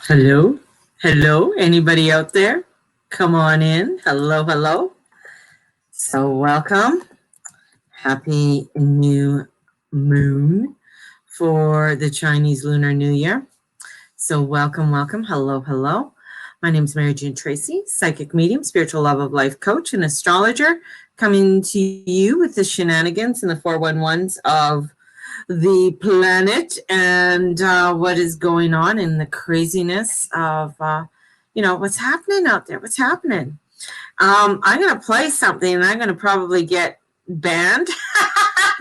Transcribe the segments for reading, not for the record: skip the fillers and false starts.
Hello? Hello? Anybody out there? Come on in. Hello, hello. So, welcome. Happy new moon for the Chinese Lunar New Year. So, welcome, welcome. Hello, hello. My name is Mary Jane Tracy, psychic medium, spiritual love of life coach, and astrologer, coming to you with the shenanigans and the 411s of the planet and what is going on in the craziness of, what's happening out there. What's happening? I'm going to play something and I'm going to probably get banned.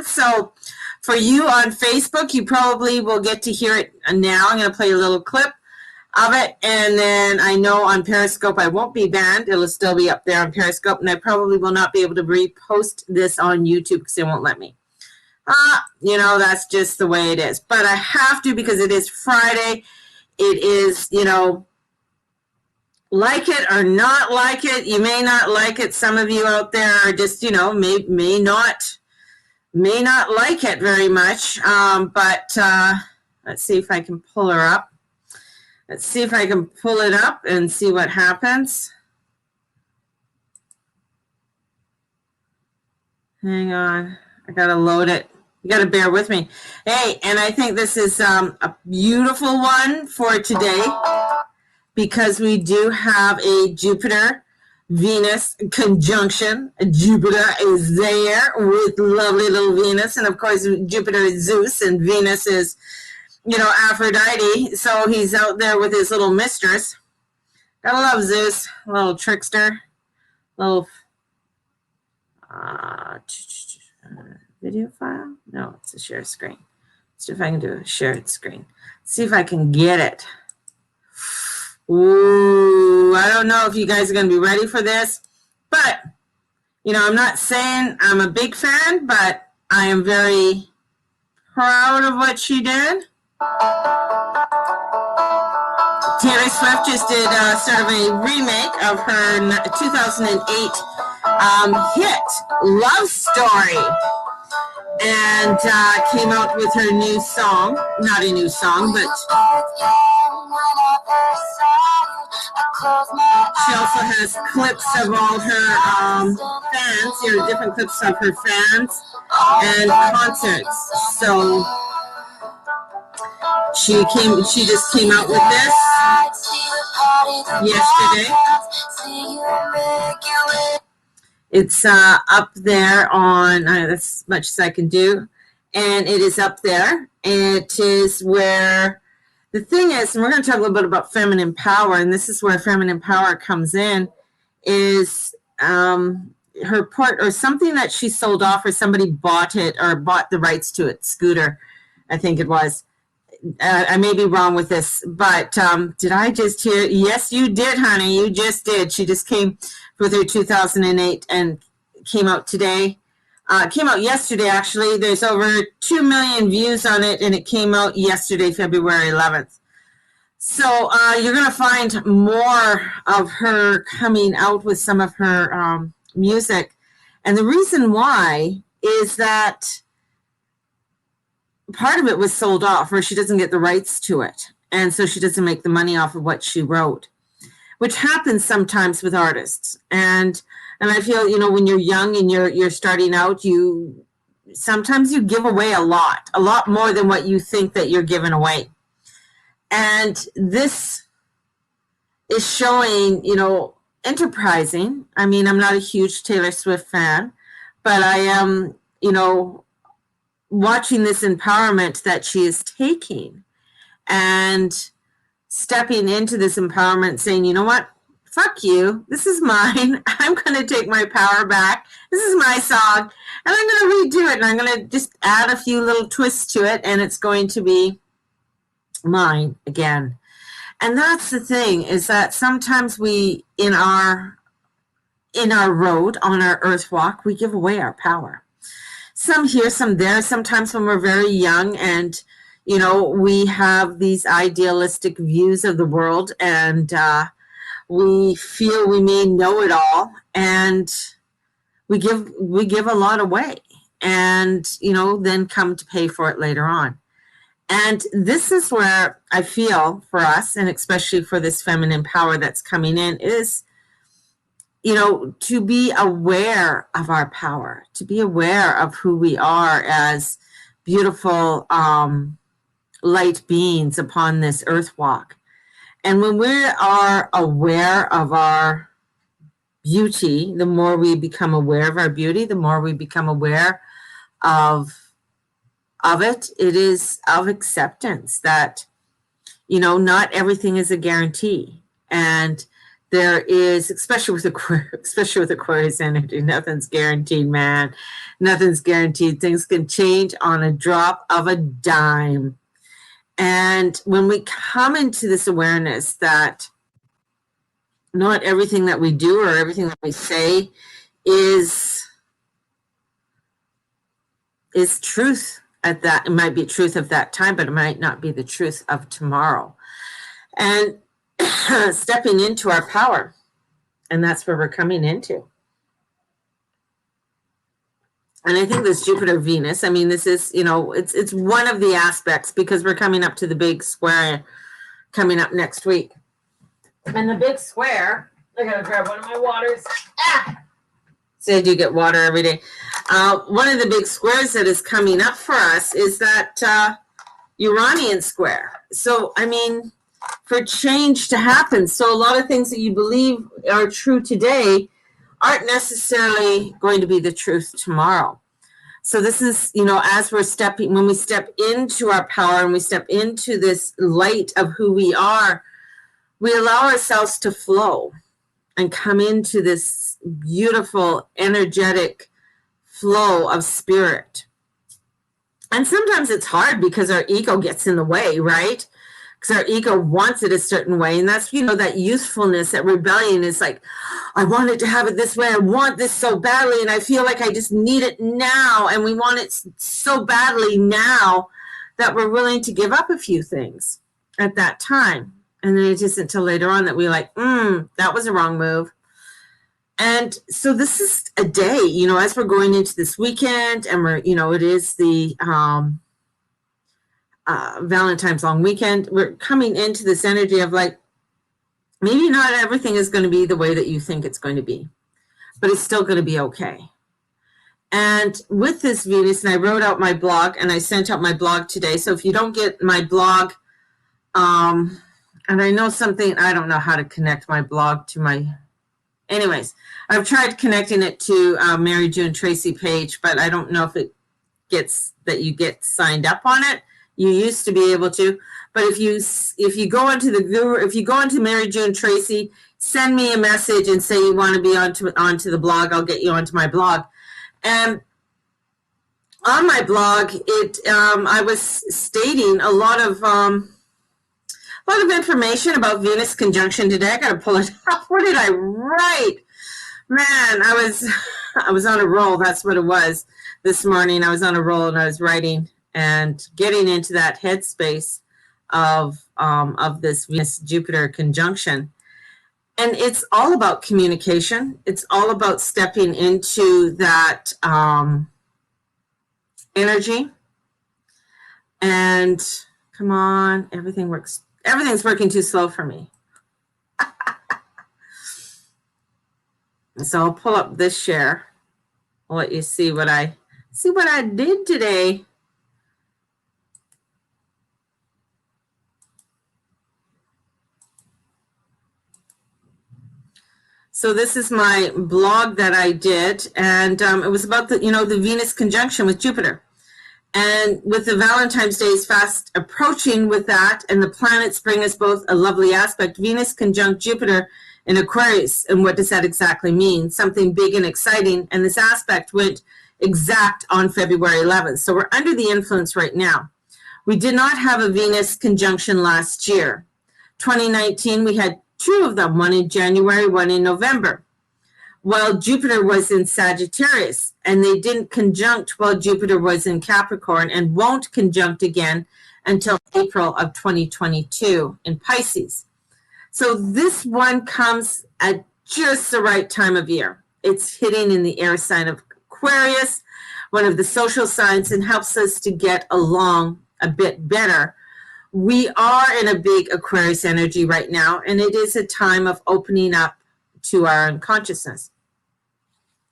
So for you on Facebook, you probably will get to hear it now. I'm going to play a little clip of it. And then I know on Periscope, I won't be banned. It'll still be up there on Periscope. And I probably will not be able to repost this on YouTube because they won't let me. That's just the way it is. But I have to because it is Friday. It is, like it or not like it. You may not like it. Some of you out there are just, may not like it very much. But let's see if I can pull her up. Let's see if I can pull it up and see what happens. Hang on. I got to load it. You got to bear with me. Hey, and I think this is a beautiful one for today because we do have a Jupiter-Venus conjunction. Jupiter is there with lovely little Venus. And, of course, Jupiter is Zeus and Venus is, Aphrodite. So he's out there with his little mistress. Gotta love Zeus. A little trickster. Little... video file? No, it's a share screen. Let's see if I can do a shared screen. See if I can get it. Ooh, I don't know if you guys are going to be ready for this, but, I'm not saying I'm a big fan, but I am very proud of what she did. Taylor Swift just did sort of a remake of her 2008 hit, Love Story. And came out with her new song. Not a new song, but she also has clips of all her fans, different clips of her fans and concerts. So she just came out with this yesterday. It's up there on, that's as much as I can do, and it is up there. It is where, the thing is, and we're going to talk a little bit about feminine power, and this is where feminine power comes in, is her part, or something that she sold off, or somebody bought it, or bought the rights to it, Scooter, I think it was. I may be wrong with this, but did I just hear? Yes, you did, honey. You just did. She just came with her 2008 and came out today. Came out yesterday, actually. There's over 2 million views on it, and it came out yesterday, February 11th. So you're going to find more of her coming out with some of her music. And the reason why is that part of it was sold off, or she doesn't get the rights to it. And so she doesn't make the money off of what she wrote, which happens sometimes with artists. And I feel, when you're young and you're starting out, sometimes you give away a lot more than what you think that you're giving away. And this is showing, enterprising. I mean, I'm not a huge Taylor Swift fan, but I am, watching this empowerment that she is taking and stepping into this empowerment, saying, you know what, fuck you, this is mine, I'm going to take my power back, this is my song, and I'm going to redo it, and I'm going to just add a few little twists to it, and it's going to be mine again. And that's the thing, is that sometimes we, in our road, on our earth walk, we give away our power. Some here, some there. Sometimes when we're very young and, we have these idealistic views of the world and we feel we may know it all, and we give a lot away and, then come to pay for it later on. And this is where I feel for us, and especially for this feminine power that's coming in, is, to be aware of our power, to be aware of who we are as beautiful light beings upon this earth walk. And when we are aware of our beauty, the more we become aware of our beauty, the more we become aware of it. It is of acceptance that, not everything is a guarantee. And there is, especially with Aquarius energy, nothing's guaranteed, man. Nothing's guaranteed. Things can change on a drop of a dime. And when we come into this awareness that not everything that we do or everything that we say is truth at that, it might be truth of that time, but it might not be the truth of tomorrow. And stepping into our power, and that's where we're coming into. And I think this Jupiter Venus, this is, it's one of the aspects, because we're coming up to the big square coming up next week. And the big square, I gotta grab one of my waters. So I do get water every day. One of the big squares that is coming up for us is that Uranian square. So, for change to happen. So a lot of things that you believe are true today aren't necessarily going to be the truth tomorrow. So this is, as when we step into our power and we step into this light of who we are, we allow ourselves to flow and come into this beautiful, energetic flow of spirit. And sometimes it's hard because our ego gets in the way, right? Because our ego wants it a certain way. And that's, that youthfulness, that rebellion is like, I wanted to have it this way. I want this so badly. And I feel like I just need it now. And we want it so badly now that we're willing to give up a few things at that time. And then it isn't until later on that we're like, that was a wrong move. And so this is a day, as we're going into this weekend, and we're, it is the Valentine's long weekend. We're coming into this energy of like, maybe not everything is going to be the way that you think it's going to be, but it's still going to be okay. And with this Venus, and I wrote out my blog, and I sent out my blog today. So if you don't get my blog, and I know something, I don't know how to connect my blog to my, anyways, I've tried connecting it to Mary June Tracy page, but I don't know if it gets, that you get signed up on it. You used to be able to, but if you go into the Guru, if you go into Mary June Tracy, send me a message and say you want to be onto the blog, I'll get you onto my blog. And on my blog, I was stating a lot of information about Venus conjunction today. I got to pull it up. What did I write? Man, I was on a roll. That's what it was this morning. I was on a roll and I was writing and getting into that headspace of this Venus-Jupiter conjunction. And it's all about communication. It's all about stepping into that energy. And come on, everything's working too slow for me. So I'll pull up this share. I'll let you see what I did today. So this is my blog that I did, and it was about the Venus conjunction with Jupiter. And with the Valentine's Day is fast approaching with that, and the planets bring us both a lovely aspect. Venus conjunct Jupiter in Aquarius. And what does that exactly mean? Something big and exciting. And this aspect went exact on February 11th. So we're under the influence right now. We did not have a Venus conjunction last year. 2019, we had two of them, one in January, one in November. While Jupiter was in Sagittarius, and they didn't conjunct while Jupiter was in Capricorn, and won't conjunct again until April of 2022 in Pisces. So this one comes at just the right time of year. It's hitting in the air sign of Aquarius, one of the social signs, and helps us to get along a bit better. We are in a big Aquarius energy right now, and it is a time of opening up to our unconsciousness.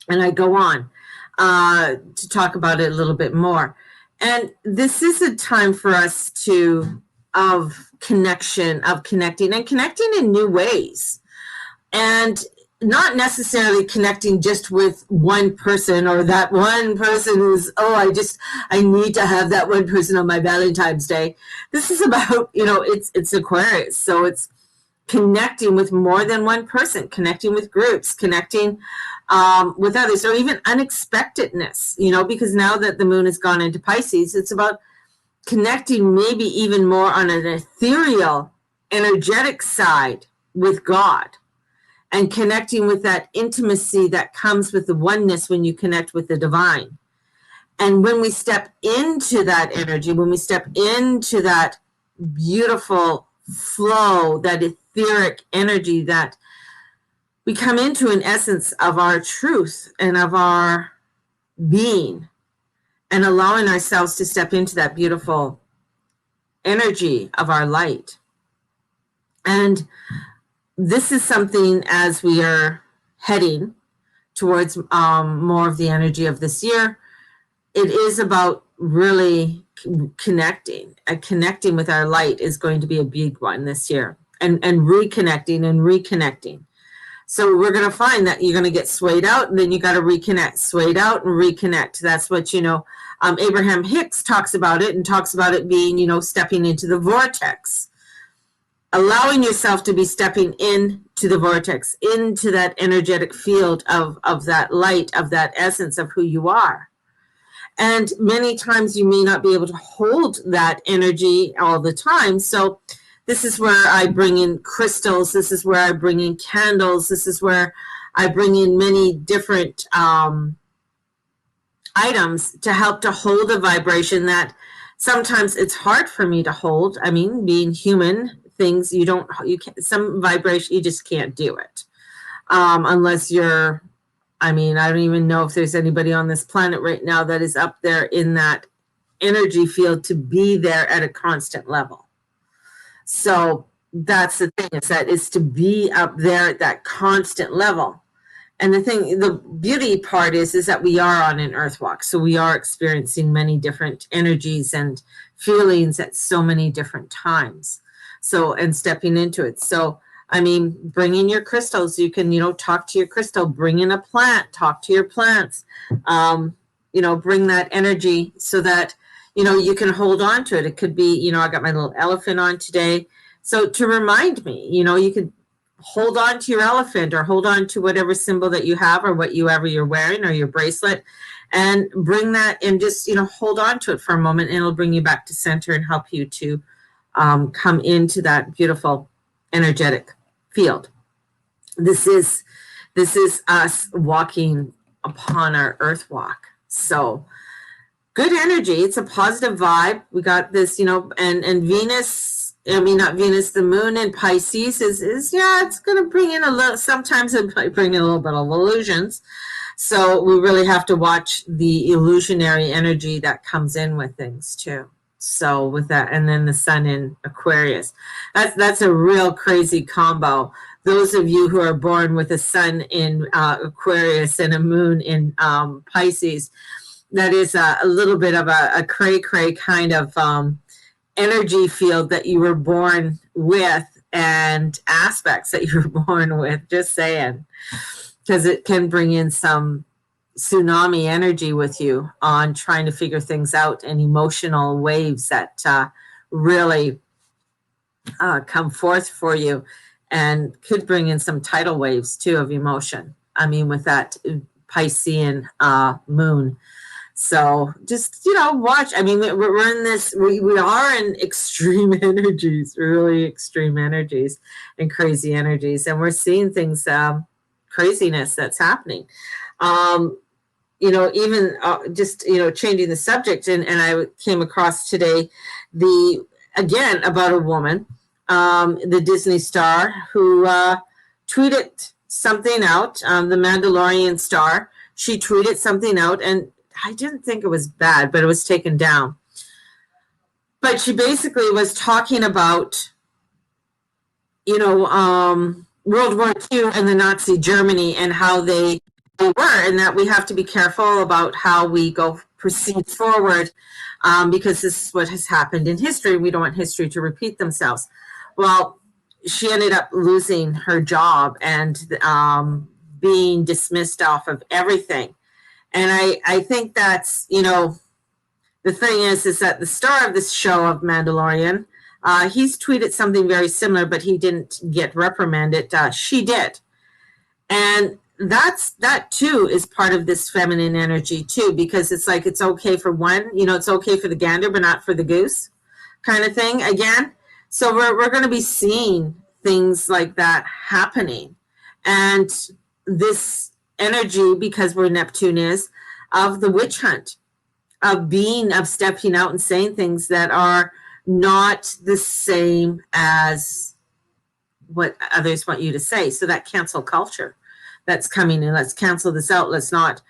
And I go on to talk about it a little bit more. And this is a time for us of connecting in new ways. And not necessarily connecting just with one person, or that one person who's, I need to have that one person on my Valentine's Day. This is about, it's Aquarius. So it's connecting with more than one person, connecting with groups, connecting with others, or even unexpectedness, because now that the moon has gone into Pisces, it's about connecting maybe even more on an ethereal, energetic side with God, and connecting with that intimacy that comes with the oneness when you connect with the divine. And when we step into that energy, when we step into that beautiful flow, that etheric energy, that we come into an essence of our truth and of our being, and allowing ourselves to step into that beautiful energy of our light. And this is something, as we are heading towards more of the energy of this year, it is about really connecting. Connecting with our light is going to be a big one this year, and reconnecting. So we're going to find that you're going to get swayed out, and then you got to reconnect, swayed out and reconnect. That's what, Abraham Hicks talks about it, and talks about it being, stepping into the vortex. Allowing yourself to be stepping into the vortex, into that energetic field of that light, of that essence of who you are. And many times you may not be able to hold that energy all the time. So this is where I bring in crystals. This is where I bring in candles. This is where I bring in many different items to help to hold a vibration that sometimes it's hard for me to hold. I mean, being human, things some vibration, you just can't do it unless you're, I don't even know if there's anybody on this planet right now that is up there in that energy field to be there at a constant level. So that's the thing, is to be up there at that constant level. And the beauty part is that we are on an earth walk. So we are experiencing many different energies and feelings at so many different times. So, and stepping into it. So, bring in your crystals. You can, talk to your crystal, bring in a plant, talk to your plants, bring that energy so that, you can hold on to it. It could be, I got my little elephant on today. So to remind me, you could hold on to your elephant, or hold on to whatever symbol that you have, or whatever you're wearing, or your bracelet, and bring that and just, hold on to it for a moment, and it'll bring you back to center and help you to come into that beautiful energetic field. This is us walking upon our earth walk. So good energy. It's a positive vibe. We got this, and Venus, not Venus, the moon in Pisces is it's going to bring in sometimes it might bring in a little bit of illusions. So we really have to watch the illusionary energy that comes in with things too. So with that, and then the sun in Aquarius, that's a real crazy combo. Those of you who are born with a sun in Aquarius and a moon in Pisces, that is a little bit of a cray-cray kind of energy field that you were born with, and aspects that you were born with, just saying, because it can bring in some tsunami energy with you on trying to figure things out, and emotional waves that really come forth for you, and could bring in some tidal waves too of emotion. With that Piscean moon. So just, watch. We're in this, we are in extreme energies, really extreme energies and crazy energies. And we're seeing things, craziness that's happening. Even just, changing the subject. And I came across today about a woman, the Disney star who tweeted something out, the Mandalorian star. She tweeted something out, and I didn't think it was bad, but it was taken down. but she basically was talking about, World War II and the Nazi Germany and how they were, and that we have to be careful about how we proceed forward, because this is what has happened in history. We don't want history to repeat themselves. Well, she ended up losing her job and being dismissed off of everything. And I think that's, the thing is that the star of this show of Mandalorian, he's tweeted something very similar, but he didn't get reprimanded. She did. And that too is part of this feminine energy too, because it's like, it's okay for one, it's okay for the gander, but not for the goose kind of thing again. So we're going to be seeing things like that happening. And this energy, because we're Neptune, is of the witch hunt, of stepping out and saying things that are not the same as what others want you to say. So that cancel culture that's coming in, let's cancel this out. Let's not,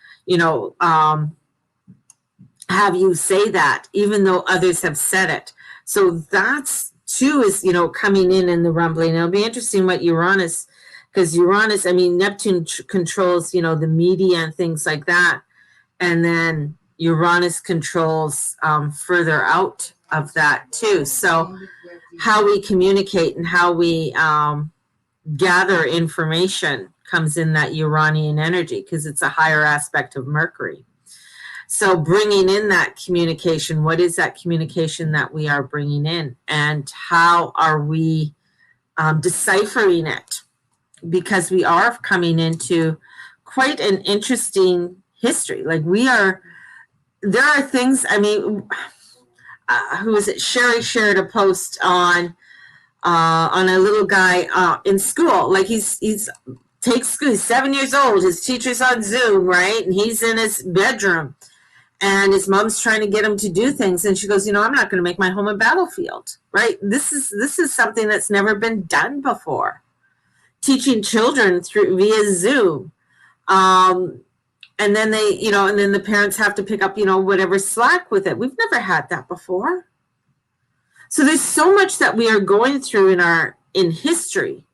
have you say that, even though others have said it. So that's too is, coming in the rumbling. It'll be interesting what Uranus, because Uranus, Neptune controls, the media and things like that. And then Uranus controls further out of that too. So how we communicate and how we gather information comes in that Uranian energy, because it's a higher aspect of Mercury. So bringing in that communication, what is that communication that we are bringing in, and how are we deciphering it? Because we are coming into quite an interesting history. Like there are things, who is it? Sherry shared a post on a little guy in school. Like he's takes school, he's 7 years old, his teacher's on Zoom, right? And he's in his bedroom and his mom's trying to get him to do things. And she goes, I'm not going to make my home a battlefield, right? This is something that's never been done before. Teaching children via Zoom. And then and then the parents have to pick up, whatever slack with it. We've never had that before. So there's so much that we are going through in history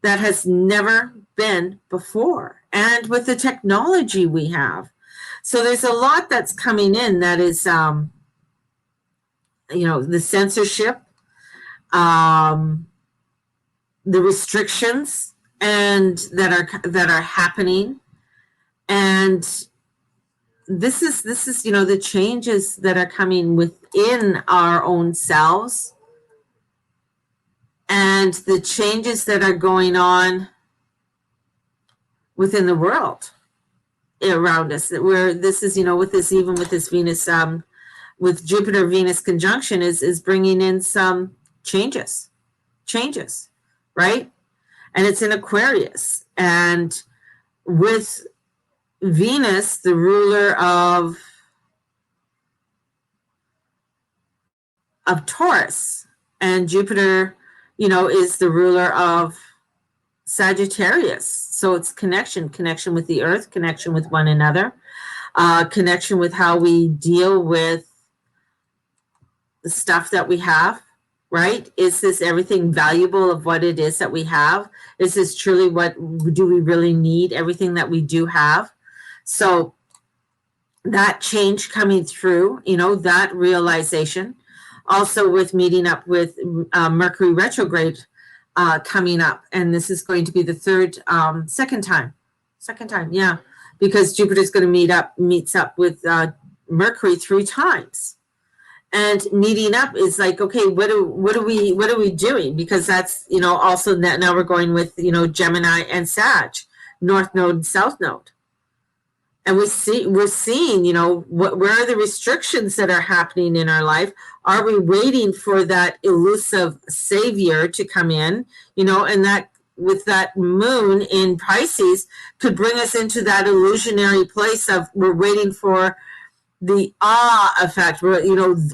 that has never been before. And with the technology we have. So there's a lot that's coming in that is, the censorship, the restrictions and that are happening. And this is the changes that are coming within our own selves, and the changes that are going on within the world around us. Where this is, with this Venus, with Jupiter Venus conjunction is bringing in some changes, right? And it's in Aquarius, and with Venus, the ruler of Taurus, and Jupiter, is the ruler of Sagittarius. So it's connection with the earth, connection with one another, connection with how we deal with the stuff that we have, right? Is this everything valuable of what it is that we have? Is this truly what do we really need, everything that we do have? So that change coming through, that realization. Also with meeting up with Mercury retrograde coming up. And this is going to be the second time, yeah. Because Jupiter is going to meets up with Mercury 3 times. And meeting up is like, okay, what are we doing? Because that's, also that now we're going with, Gemini and Sag, North Node and South Node. And we're seeing, where are the restrictions that are happening in our life? Are we waiting for that elusive savior to come in, and that with that moon in Pisces could bring us into that illusionary place of we're waiting for the awe effect, where,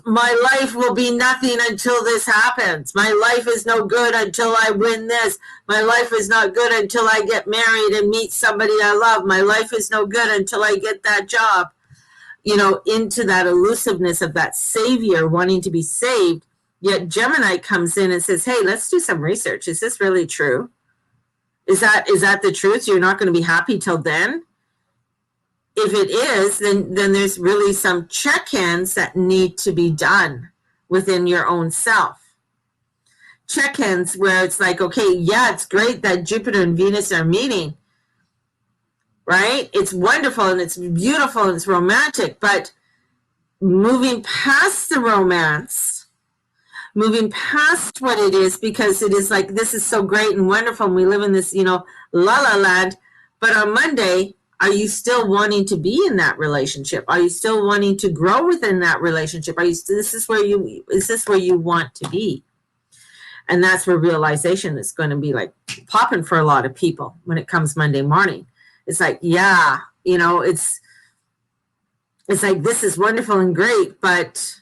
my life will be nothing until this happens. My life is no good until I win this. My life is not good until I get married and meet somebody I love. My life is no good until I get that job. Into that elusiveness of that savior wanting to be saved, Yet Gemini comes in and says, hey, let's do some research. Is this really true? Is that the truth? You're not going to be happy till then? If it is, then there's really some check-ins that need to be done within your own self. Check-ins where it's like, okay, yeah, it's great that Jupiter and Venus are meeting, right? It's wonderful and it's beautiful and it's romantic, but moving past the romance, moving past what it is, because it is like, this is so great and wonderful and we live in this, la la land. But on Monday, are you still wanting to be in that relationship? Are you still wanting to grow within that relationship? Is this where you want to be? And that's where realization is going to be like popping for a lot of people when it comes Monday morning. It's like, yeah, it's like, this is wonderful and great, but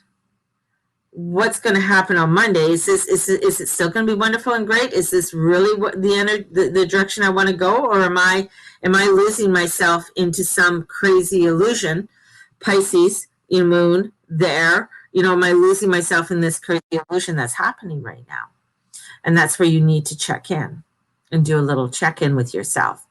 what's going to happen on Monday? Is it still going to be wonderful and great? Is this really what the direction I want to go, or am I losing myself into some crazy illusion? Pisces, moon there, am I losing myself in this crazy illusion that's happening right now? And that's where you need to check in and do a little check-in with yourself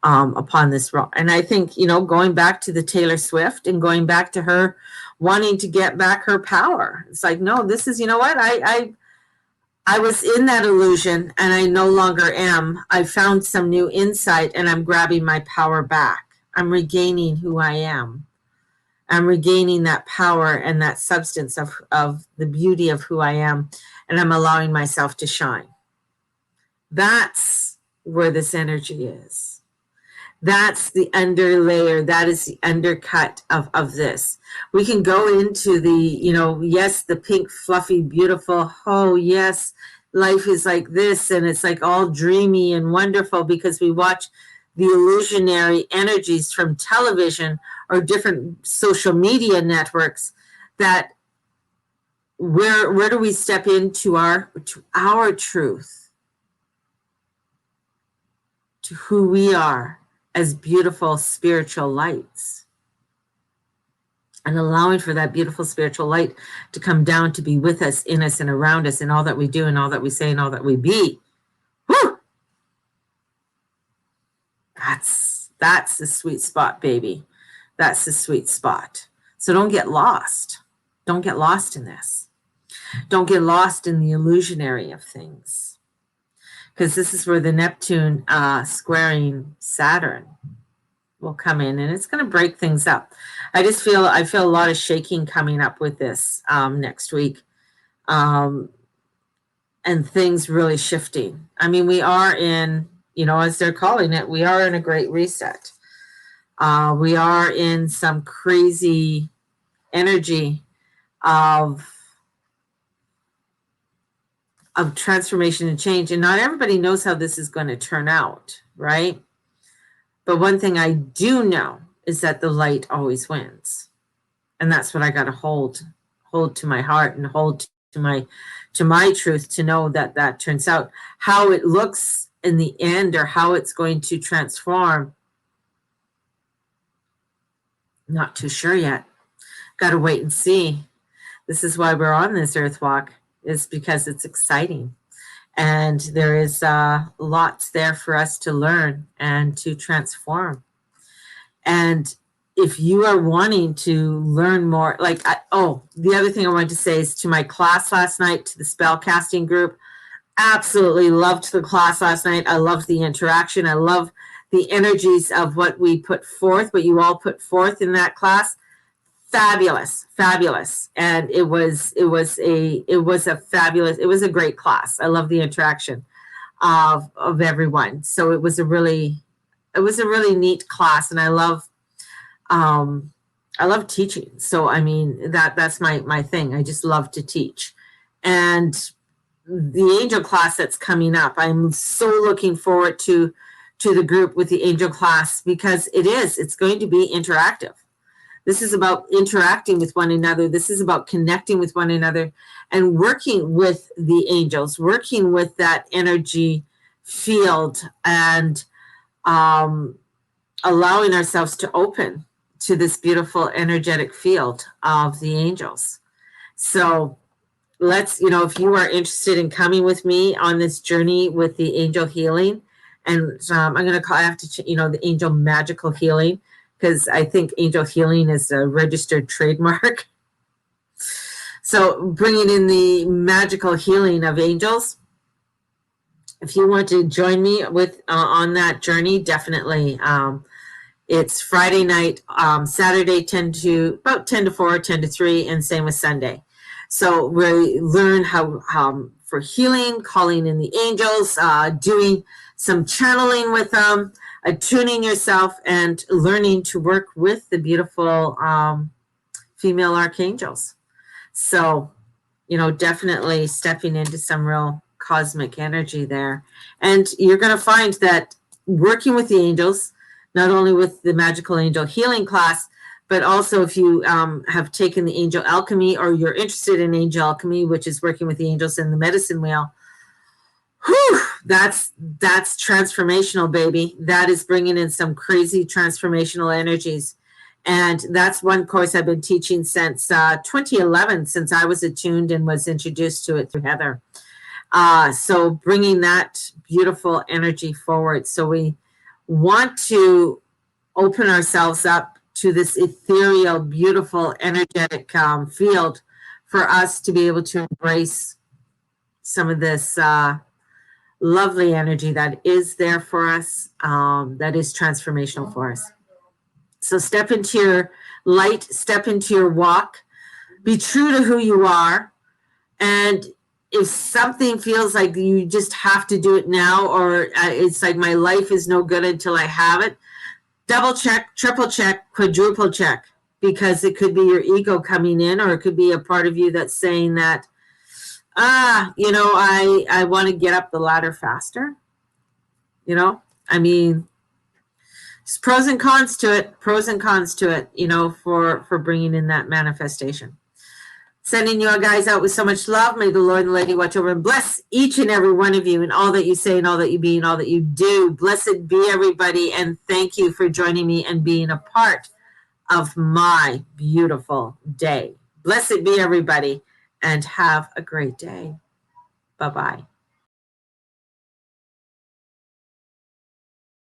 upon this role. And I think, going back to the Taylor Swift and going back to her wanting to get back her power. It's like, no, this is, what? I was in that illusion and I no longer am. I found some new insight and I'm grabbing my power back. I'm regaining who I am. I'm regaining that power and that substance of the beauty of who I am. And I'm allowing myself to shine. That's where this energy is. That's the underlayer. That is the undercut of this. We can go into the, yes, the pink, fluffy, beautiful. Oh, yes, life is like this. And it's like all dreamy and wonderful because we watch the illusionary energies from television or different social media networks. That where do we step into our truth, to who we are as beautiful spiritual lights, and allowing for that beautiful spiritual light to come down to be with us, in us, and around us, in all that we do and all that we say and all that we be. Woo! That's the sweet spot, baby. That's the sweet spot. So don't get lost. Don't get lost in this. Don't get lost in the illusionary of things. Because this is where the Neptune squaring Saturn will come in, and it's going to break things up. I feel a lot of shaking coming up with this next week, and things really shifting. I mean, we are in, as they're calling it, we are in a great reset. We are in some crazy energy of transformation and change, and not everybody knows how this is going to turn out, right? But one thing I do know is that the light always wins. And that's what I got to hold to my heart and hold to my truth, to know that turns out. How it looks in the end, or how it's going to transform, not too sure yet. Got to wait and see. This is why we're on this earth walk, is because it's exciting. And there is lots there for us to learn and to transform. And if you are wanting to learn more, the other thing I wanted to say is, to my class last night, to the spell casting group, absolutely loved the class last night. I loved the interaction. I love the energies of what we put forth, what you all put forth in that class. Fabulous. And it was a great class. I love the interaction of everyone. So it was a really neat class, and I love teaching. So I mean, that's my thing. I just love to teach. And the angel class that's coming up, I'm so looking forward to the group with the angel class, because it's going to be interactive. This is about interacting with one another. This is about connecting with one another and working with the angels, working with that energy field, and allowing ourselves to open to this beautiful energetic field of the angels. So let's, if you are interested in coming with me on this journey with the angel healing, and I'm going to call, I have to, the angel magical healing, because I think angel healing is a registered trademark. So bringing in the magical healing of angels. If you want to join me with on that journey, definitely. It's Friday night, Saturday 10 to 4, 10 to 3, and same with Sunday. So we learn how for healing, calling in the angels, doing some channeling with them, attuning yourself, and learning to work with the beautiful female archangels. So, definitely stepping into some real cosmic energy there. And you're going to find that working with the angels, not only with the magical angel healing class, but also if you have taken the angel alchemy, or you're interested in angel alchemy, which is working with the angels in the medicine wheel, whew, that's transformational, baby. That is bringing in some crazy transformational energies. And that's one course I've been teaching since 2011, since I was attuned and was introduced to it through Heather. So bringing that beautiful energy forward. So we want to open ourselves up to this ethereal, beautiful, energetic field for us to be able to embrace some of this lovely energy that is there for us, that is transformational for us. So step into your light, step into your walk, be true to who you are. And if something feels like you just have to do it now, or it's like my life is no good until I have it, double check, triple check, quadruple check, because it could be your ego coming in, or it could be a part of you that's saying that, I want to get up the ladder faster. I mean, there's pros and cons to it, for bringing in that manifestation. Sending you guys out with so much love. May the Lord and Lady watch over and bless each and every one of you, and all that you say, and all that you be, and all that you do. Blessed be everybody, and thank you for joining me and being a part of my beautiful day. Blessed be everybody, and have a great day. Bye-bye.